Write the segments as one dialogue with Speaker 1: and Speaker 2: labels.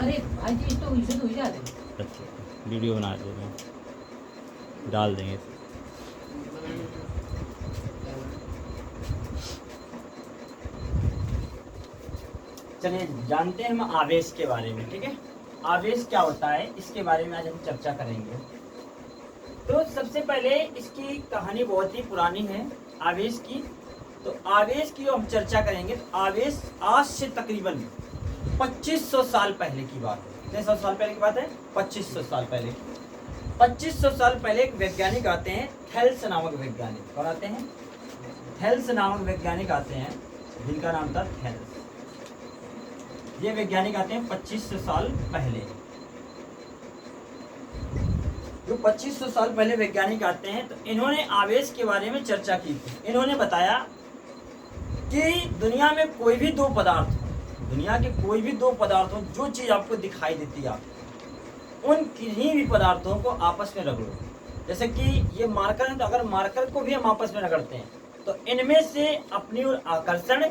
Speaker 1: अरे भाई जी तो इसे तो हो जाते।
Speaker 2: अच्छा, वीडियो बना दे रहे हैं, डाल देंगे। चलिए जानते हैं हम आवेश के बारे में, ठीक है। आवेश क्या होता है इसके बारे में आज हम चर्चा करेंगे। तो सबसे पहले इसकी कहानी बहुत ही पुरानी है आवेश की। तो आवेश की जो हम चर्चा करेंगे, तो आवेश आज से तकरीबन 2500 साल पहले की बात है। कितने 100 साल पहले की बात है? 2500 साल पहले की। 2500 साल पहले एक वैज्ञानिक आते हैं, थेल्स नामक वैज्ञानिक। कौन आते हैं? थेल्स नामक वैज्ञानिक आते हैं, जिनका नाम था थेल्स। ये वैज्ञानिक आते हैं 2500 साल पहले। जो 2500 साल पहले वैज्ञानिक आते हैं, तो इन्होंने आवेश के बारे में चर्चा की थी। इन्होंने बताया कि दुनिया में कोई भी दो पदार्थ हो, दुनिया के कोई भी दो पदार्थ हो, जो चीज आपको दिखाई देती है, उन किन्हीं भी पदार्थों को आपस में रगड़ो। जैसे कि ये मार्कर है, तो अगर मार्कर को भी हम आपस में रगड़ते हैं, तो इनमें से अपनी ओर आकर्षण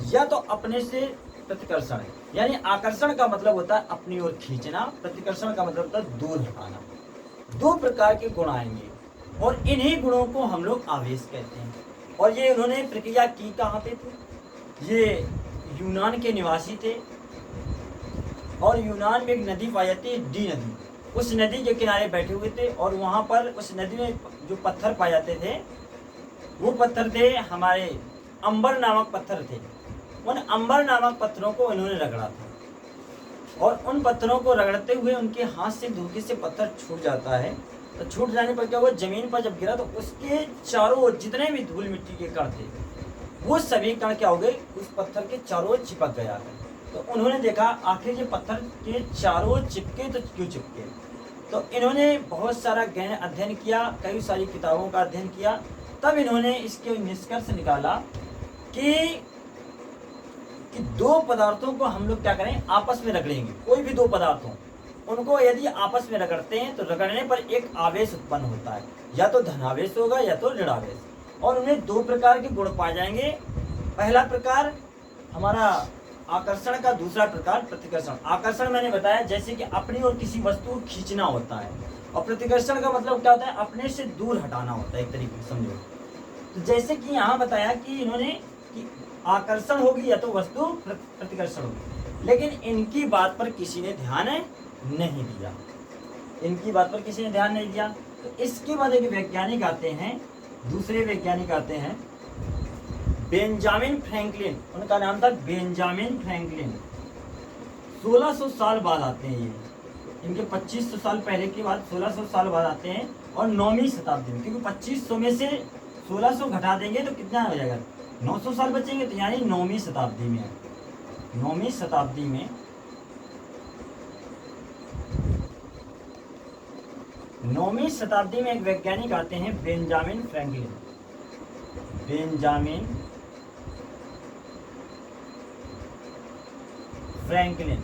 Speaker 2: या तो अपने से प्रतिकर्षण है। यानी आकर्षण का मतलब होता है अपनी ओर खींचना, प्रतिकर्षण का मतलब होता है दूर हटाना। दो प्रकार के गुण आएंगे और इन्हीं गुणों को हम लोग आवेश कहते हैं। और ये उन्होंने प्रक्रिया की कहाँ पे थी? ये यूनान के निवासी थे और यूनान में एक नदी पाई जाती है, डी नदी। उस नदी के किनारे बैठे हुए थे और वहाँ पर उस नदी में जो पत्थर पाए जाते थे, वो पत्थर थे हमारे अंबर नामक पत्थर थे। उन अंबर नामक पत्थरों को इन्होंने रगड़ा था और उन पत्थरों को रगड़ते हुए उनके हाथ से धोखे से पत्थर छूट जाता है। तो छूट जाने पर क्या हुआ, जमीन पर जब गिरा तो उसके चारों ओर जितने भी धूल मिट्टी के कण थे, वो सभी कण क्या हो गए, उस पत्थर के चारों ओर चिपक गया है। तो उन्होंने देखा आखिर ये पत्थर के चारों ओर चिपके तो क्यों चिपके। तो इन्होंने बहुत सारा गहन अध्ययन किया, कई सारी किताबों का अध्ययन किया। तब इन्होंने इसके निष्कर्ष निकाला कि दो पदार्थों को हम लोग क्या करें, आपस में रगड़ेंगे। कोई भी दो पदार्थ हो, उनको यदि आपस में रगड़ते हैं तो रगड़ने पर एक आवेश उत्पन्न होता है, या तो धनावेश होगा या तो ऋणावेश। और उन्हें दो प्रकार के गुण पाए जाएंगे। पहला प्रकार हमारा आकर्षण का, दूसरा प्रकार प्रतिकर्षण। आकर्षण मैंने बताया जैसे कि अपनी ओर किसी वस्तु को खींचना होता है, और प्रतिकर्षण का मतलब क्या होता है, अपने से दूर हटाना होता है, एक तरीके से समझो। तो जैसे कि यहाँ बताया कि इन्होंने कि आकर्षण होगी या तो वस्तु प्रतिकर्षण होगी, लेकिन इनकी बात पर किसी ने ध्यान नहीं दिया। इनकी बात पर किसी ने ध्यान नहीं दिया। तो इसके बाद एक वैज्ञानिक आते हैं, दूसरे वैज्ञानिक आते हैं बेंजामिन फ्रैंकलिन। उनका नाम था बेंजामिन फ्रैंकलिन। 1600 साल बाद आते हैं ये, इनके 2500 साल पहले के बाद 1600 साल बाद आते हैं। और 9वीं शताब्दी में, क्योंकि 2500 में से 1600 घटा देंगे तो कितना हो जाएगा, 900 साल बचेंगे। तो यानी 9वीं शताब्दी में, 9वीं शताब्दी में 9वीं शताब्दी में एक वैज्ञानिक आते हैं बेंजामिन फ्रैंकलिन। Benjamin Franklin.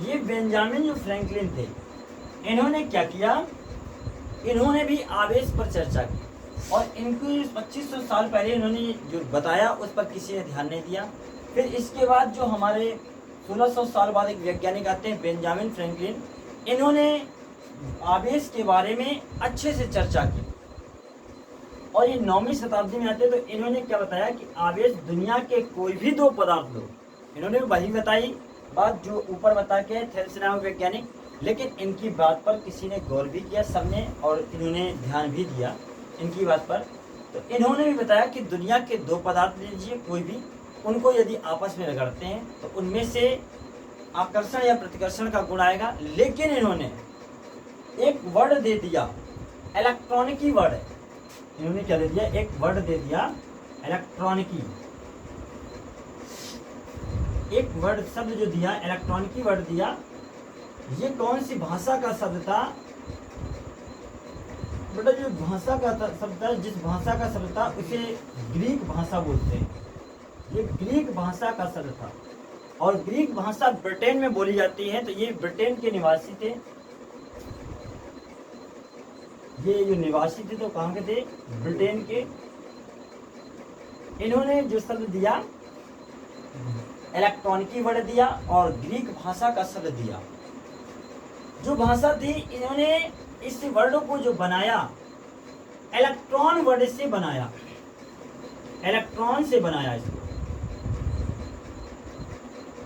Speaker 2: ये बेंजामिन जो फ्रैंकलिन थे, इन्होंने क्या किया, इन्होंने भी आवेश पर चर्चा की। और इनको 2500 साल पहले इन्होंने जो बताया उस पर किसी ने ध्यान नहीं दिया। फिर इसके बाद जो हमारे 1600 साल बाद एक वैज्ञानिक आते हैं बेंजामिन फ्रैंकलिन, इन्होंने आवेश के बारे में अच्छे से चर्चा की। और ये 9वीं शताब्दी में आते तो इन्होंने क्या बताया कि आवेश दुनिया के कोई भी दो पदार्थ लो, इन्होंने वही बताई बात जो ऊपर बता के थेल्स नामक वैज्ञानिक। लेकिन इनकी बात पर किसी ने गौर भी किया सबने, और इन्होंने ध्यान भी दिया इनकी बात पर। तो इन्होंने भी बताया कि दुनिया के दो पदार्थ लीजिए कोई भी, उनको यदि आपस में रगड़ते हैं तो उनमें से आकर्षण या प्रतिकर्षण का गुण आएगा। लेकिन इन्होंने एक वर्ड दे दिया, इलेक्ट्रॉनिकी वर्ड है। इन्होंने क्या दे दिया, एक वर्ड दे दिया इलेक्ट्रॉनिकी। एक वर्ड शब्द जो दिया, इलेक्ट्रॉनिकी वर्ड दिया। ये कौन सी भाषा का शब्द था बेटा, जो भाषा का शब्द था, जिस भाषा का शब्द था उसे ग्रीक भाषा बोलते हैं। ये ग्रीक भाषा का शब्द था और ग्रीक भाषा ब्रिटेन में बोली जाती है। तो ये ब्रिटेन के निवासी थे। ये जो निवासी थे तो कहाँ के थे, ब्रिटेन के। इन्होंने जो शब्द दिया इलेक्ट्रॉन की वर्ड दिया और ग्रीक भाषा का शब्द दिया। जो भाषा थी इन्होंने इस वर्ड को जो बनाया इलेक्ट्रॉन वर्ड से बनाया, इलेक्ट्रॉन से बनाया इसको,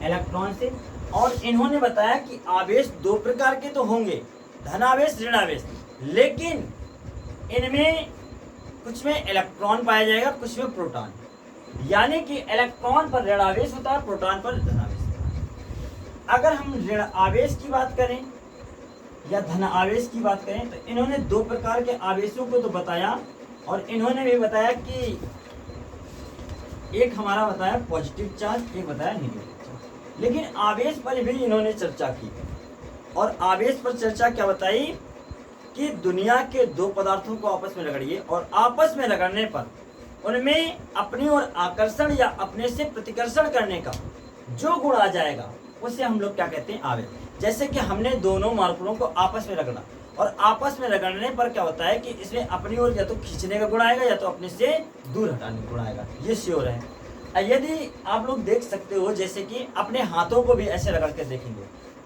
Speaker 2: इलेक्ट्रॉन से। और इन्होंने बताया कि आवेश दो प्रकार के तो होंगे, धनावेश ऋणावेश, लेकिन इनमें कुछ में इलेक्ट्रॉन पाया जाएगा, कुछ में प्रोटॉन। यानी कि इलेक्ट्रॉन पर ऋण आवेश होता है, प्रोटॉन पर धनावेश होता है। अगर हम ऋण आवेश की बात करें या धन आवेश की बात करें तो इन्होंने दो प्रकार के आवेशों को तो बताया, और इन्होंने भी बताया कि एक हमारा बताया पॉजिटिव चार्ज, एक बताया नेगेटिव चार्ज। लेकिन आवेश पर भी इन्होंने चर्चा की, और आवेश पर चर्चा क्या बताई कि दुनिया के दो पदार्थों को आपस में रगड़िए, और आपस में रगड़ने पर उनमें अपनी ओर आकर्षण या अपने से प्रतिकर्षण करने का जो गुण आ जाएगा उसे हम लोग क्या कहते हैं, आवेश। जैसे कि हमने दोनों मार्करों को आपस में रगड़ा, और आपस में रगड़ने पर क्या होता है कि इसमें अपनी ओर या तो खींचने का गुण आएगा या तो अपने से दूर हटाने का गुण आएगा, ये श्योर है। यदि आप लोग देख सकते हो, जैसे कि अपने हाथों को भी ऐसे रगड़ कर देखेंगे,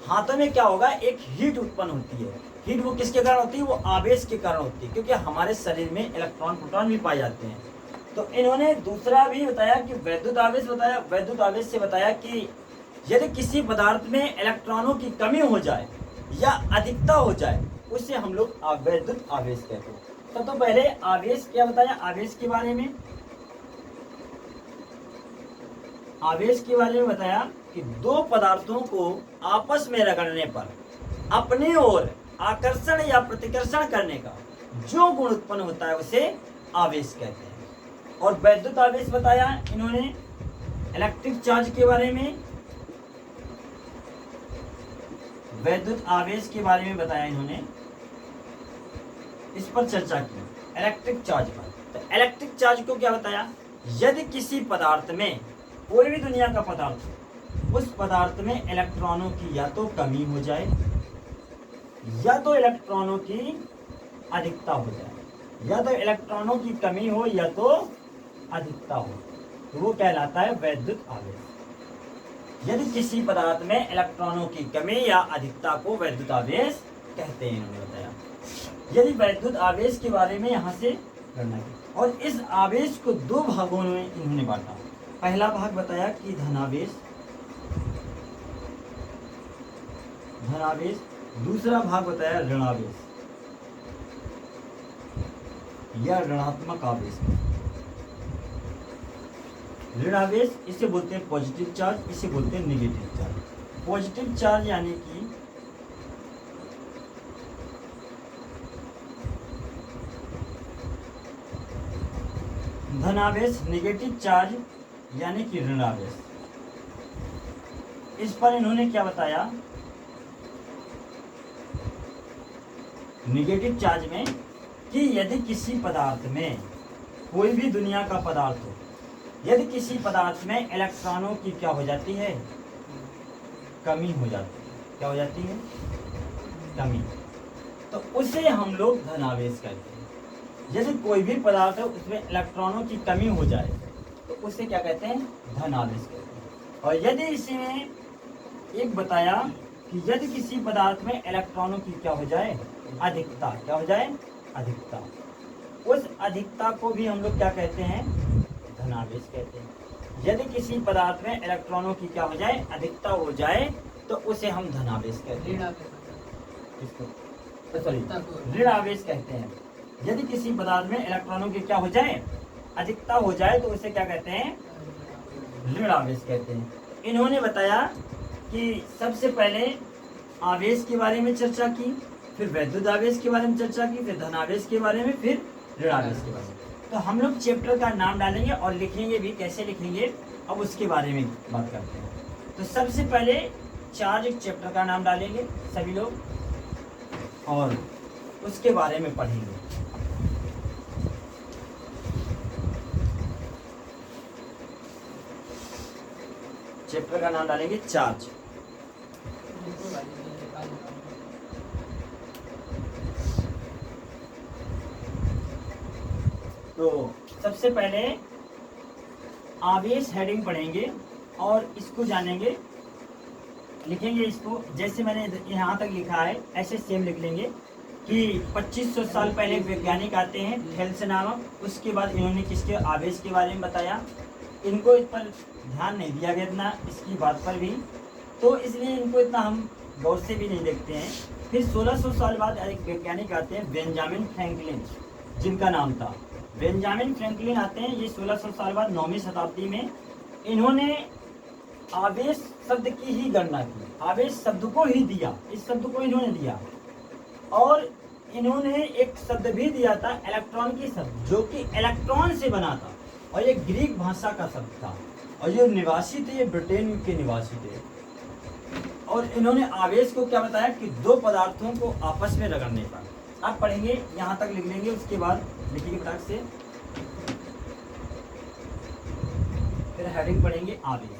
Speaker 2: हाथों में क्या होगा, एक हीट उत्पन्न होती है। हीट वो किसके कारण होती है, वो आवेश के कारण होती है, क्योंकि हमारे शरीर में इलेक्ट्रॉन प्रोटॉन भी पाए जाते हैं। तो इन्होंने दूसरा भी बताया कि वैद्युत आवेश बताया, वैद्युत आवेश से बताया कि यदि किसी पदार्थ में इलेक्ट्रॉनों की कमी हो जाए या अधिकता हो जाए उसे हम लोग वैद्युत आवेश कहते हैं। तो पहले आवेश क्या बताया, आवेश के बारे में, आवेश के बारे में बताया कि दो पदार्थों को आपस में रगड़ने पर अपनी ओर आकर्षण या प्रतिकर्षण करने का जो गुण उत्पन्न होता है उसे आवेश कहते हैं। और वैद्युत आवेश बताया इन्होंने इलेक्ट्रिक चार्ज के बारे में, वैद्युत आवेश के बारे में बताया इन्होंने, इस पर चर्चा की इलेक्ट्रिक चार्ज पर। तो इलेक्ट्रिक चार्ज को क्या बताया, यदि किसी पदार्थ में, कोई भी दुनिया का पदार्थ, उस पदार्थ में इलेक्ट्रॉनों की या तो कमी हो जाए या तो इलेक्ट्रॉनों की अधिकता हो जाए, या तो इलेक्ट्रॉनों की कमी हो या तो अधिकता हो, तो वो कहलाता है वैद्युत आवेश। यदि किसी पदार्थ में इलेक्ट्रॉनों की कमी या अधिकता को वैद्युत आवेश कहते हैं, इन्होंने बताया। यदि वैद्युत आवेश के बारे में यहाँ से करना है, और इस आवेश को दो भागों में इन्होंने बांटा। पहला भाग बताया कि धनावेश, धनावेश, दूसरा भाग बताया ऋणावेश या ऋणात्मक आवेश। ऋणावेश इसे बोलते हैं पॉजिटिव चार्ज, इसे बोलते हैं नेगेटिव चार्ज। पॉजिटिव चार्ज यानी कि धनावेश, नेगेटिव चार्ज यानी कि ऋणावेश। इस पर इन्होंने क्या बताया, नेगेटिव चार्ज में कि यदि किसी पदार्थ में, कोई भी दुनिया का पदार्थ हो, यदि किसी पदार्थ में इलेक्ट्रॉनों की क्या हो जाती है, कमी हो जाती है। क्या हो जाती है, कमी, तो उसे हम लोग धनावेश कहते हैं। यदि कोई भी पदार्थ है उसमें इलेक्ट्रॉनों की कमी हो जाए तो उसे क्या कहते हैं, धनावेश कहते हैं। और यदि इसी में एक बताया कि यदि किसी पदार्थ में इलेक्ट्रॉनों की क्या हो जाए, अधिकता, क्या हो जाए, अधिकता, उस अधिकता को भी हम लोग क्या कहते हैं, धनावेश कहते हैं। यदि किसी पदार्थ में इलेक्ट्रॉनों की क्या हो जाए, अधिकता हो जाए तो उसे हम धनावेश कहते हैं, ऋण आवेश कहते हैं। यदि किसी पदार्थ में इलेक्ट्रॉनों की क्या हो जाए, अधिकता हो जाए तो उसे क्या कहते हैं, ऋण आवेश कहते हैं। इन्होंने बताया कि सबसे पहले आवेश के बारे में चर्चा की, फिर वैद्युत आवेश के बारे में चर्चा की, फिर धनावेश के बारे में, फिर ऋण आवेश के बारे में। तो हम लोग चैप्टर का नाम डालेंगे और लिखेंगे भी, कैसे लिखेंगे अब उसके बारे में बात करते हैं। तो सबसे पहले चार्ज चैप्टर का नाम डालेंगे सभी लोग और उसके बारे में पढ़ेंगे। चैप्टर का नाम डालेंगे चार्ज। तो सबसे पहले आवेश हेडिंग पढ़ेंगे और इसको जानेंगे, लिखेंगे इसको जैसे मैंने यहाँ तक लिखा है ऐसे सेम लिख लेंगे कि 2500 साल पहले वैज्ञानिक आते हैं थेल्स नामक, उसके बाद इन्होंने किसके आवेश के बारे में बताया। इनको इस पर ध्यान नहीं दिया गया इतना, इसकी बात पर भी, तो इसलिए इनको इतना हम गौर से भी नहीं देखते हैं। फिर 1600 साल बाद एक वैज्ञानिक आते हैं बेंजामिन फ्रैंकलिन, जिनका नाम था बेंजामिन फ्रैंकलिन आते हैं। ये 1600 साल बाद 9वीं शताब्दी में इन्होंने आवेश शब्द की ही गणना की, आवेश शब्द को ही दिया, इस शब्द को इन्होंने दिया। और इन्होंने एक शब्द भी दिया था इलेक्ट्रॉन की शब्द, जो कि इलेक्ट्रॉन से बना था और ये ग्रीक भाषा का शब्द था और ये निवासी थे, ये ब्रिटेन के निवासी थे। और इन्होंने आवेश को क्या बताया कि दो पदार्थों को आपस में रगड़ने पर। आप पढ़ेंगे यहाँ तक लिख लेंगे, उसके बाद लिखिए फटाक से, फिर हेडिंग पढ़ेंगे आवेश।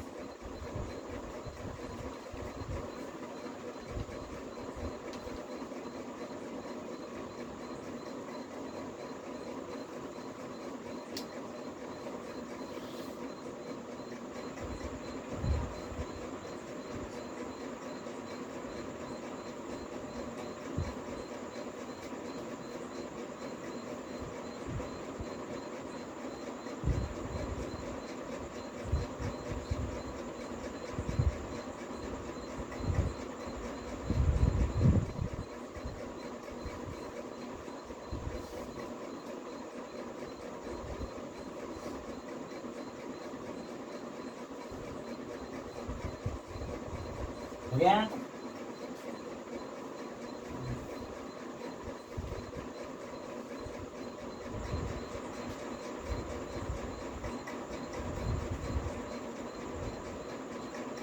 Speaker 2: हो गया?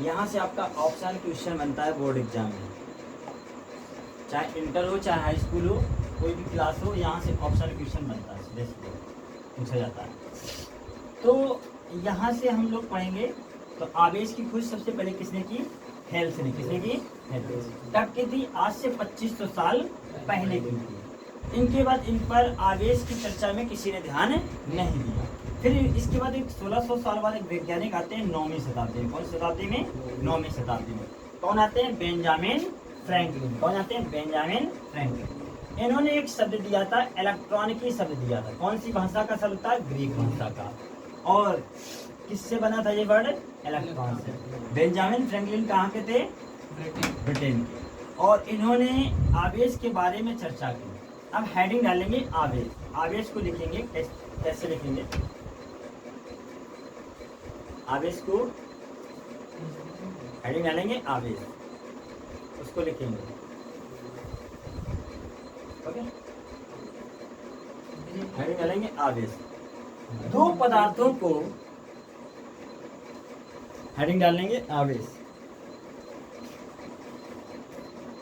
Speaker 2: यहाँ से आपका ऑप्शन क्वेश्चन बनता है बोर्ड एग्जाम में, चाहे इंटर हो चाहे हाई स्कूल हो, कोई भी क्लास हो, यहाँ से ऑप्शन क्वेश्चन बनता है, सीधे सीधे पूछा जाता है। तो यहाँ से हम लोग पढ़ेंगे। तो आवेश की खोज सबसे पहले किसने की? हेल्स ने। किसने की? हेल्स। कब की थी? आज से 2500 साल पहले की थी। इनके बाद इन पर आवेश की चर्चा में किसी ने ध्यान नहीं दिया। फिर इसके बाद एक 1600 साल बाद एक वैज्ञानिक आते हैं 9वीं शताब्दी में। कौन शताब्दी में? 9वीं शताब्दी में। कौन आते हैं? Benjamin Franklin. कौन आते हैं? Benjamin Franklin. इन्होंने एक शब्द दिया था, इलेक्ट्रॉन की शब्द दिया था। कौन सी भाषा का शब्द था? ग्रीक भाषा का। और किससे बना था ये वर्ड? इलेक्ट्रॉन से। बेंजामिन फ्रैंकलिन कहाँ के थे? ब्रिटेन के। और इन्होंने आवेश के बारे में चर्चा की। अब हेडिंग डालेंगे आवेश। आवेश को लिखेंगे कैसे लिखेंगे? आवेश को हेडिंग डालेंगे आवेश, उसको लिखेंगे। ओके, हेडिंग डालेंगे आवेश। दो पदार्थों को हेडिंग डालेंगे आवेश।